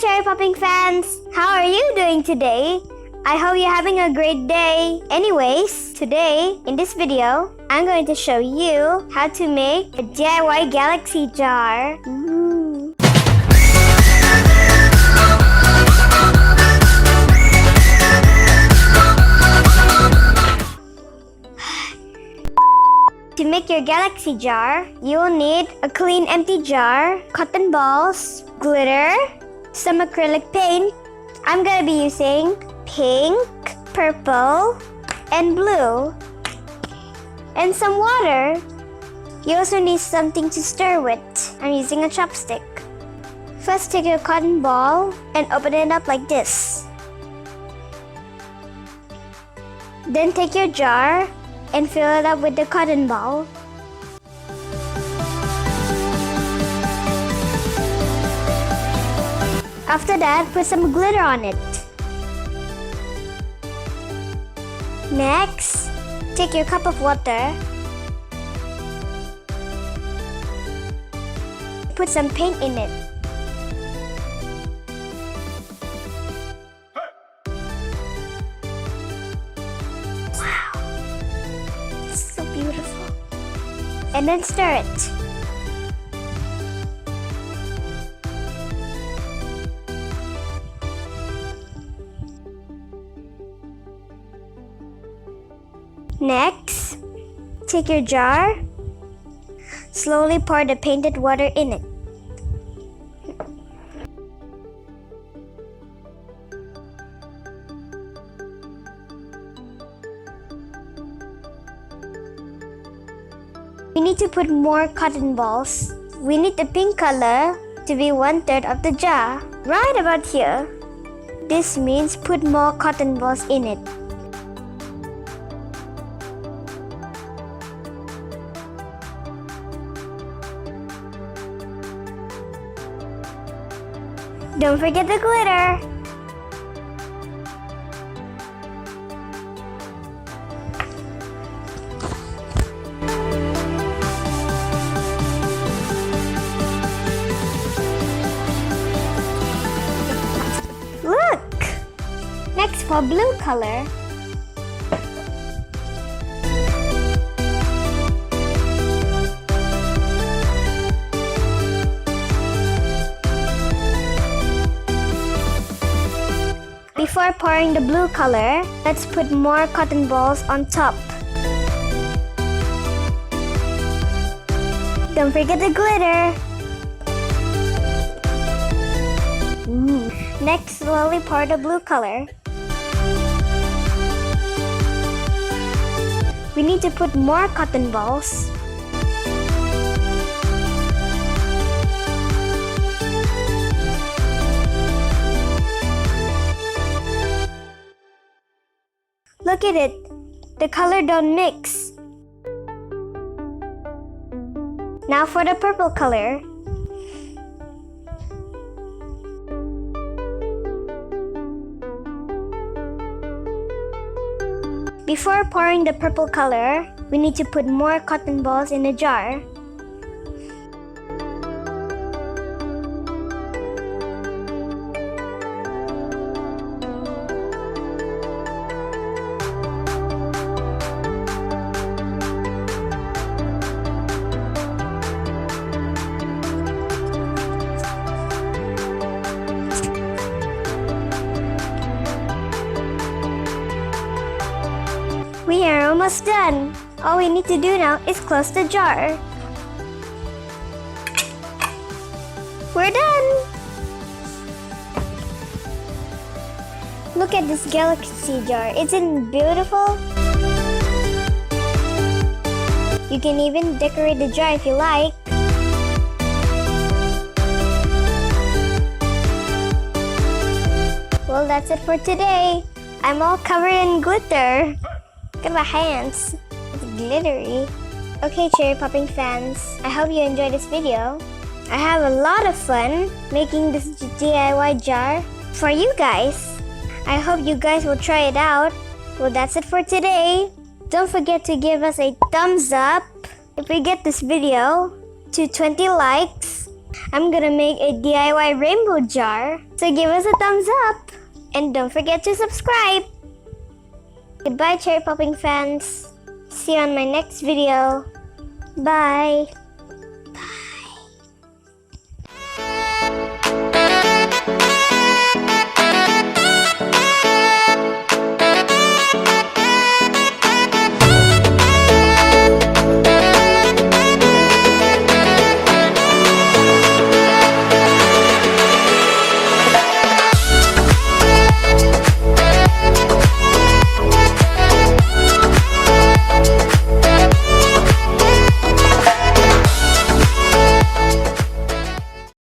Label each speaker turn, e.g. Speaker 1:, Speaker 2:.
Speaker 1: cherry popping fans! How are you doing today? I hope you're having a great day. Anyways, today, in this video, I'm going to show you how to make a DIY galaxy jar. Ooh. To make your galaxy jar, you will need a clean empty jar, cotton balls, glitter, some acrylic paint. I'm gonna be using pink, purple, and blue, and some water. You also need something to stir with. I'm using a chopstick. First, take your cotton ball and open it up like this. Then take your jar and fill it up with the cotton ball. After that, put some glitter on it. Next, take your cup of water. Put some paint in it. Beautiful. And then stir it. Next, take your jar. Slowly pour the painted water in it. We need to put more cotton balls. We need the pink color to be 1/3 of the jar. Right about here. This means put more cotton balls in it. Don't forget the glitter. Next, for blue color, before pouring the blue color, let's put more cotton balls on top. Don't forget the glitter. Next, slowly pour the blue color. We need to put more cotton balls. Look at it. The color don't mix. Now for the purple color. Before pouring the purple color, we need to put more cotton balls in the jar. We are almost done. All we need to do now is close the jar. We're done! Look at this galaxy jar. Isn't it beautiful? You can even decorate the jar if you like. Well, that's it for today. I'm all covered in glitter. Look at my hands. It's glittery. Okay, cherry popping fans. I hope you enjoyed this video. I have a lot of fun making this DIY jar for you guys. I hope you guys will try it out. Well, that's it for today. Don't forget to give us a thumbs up if we get this video to 20 likes. I'm gonna make a DIY rainbow jar. So give us a thumbs up. And don't forget to subscribe. Goodbye, cherry popping fans. See you on my next video. Bye.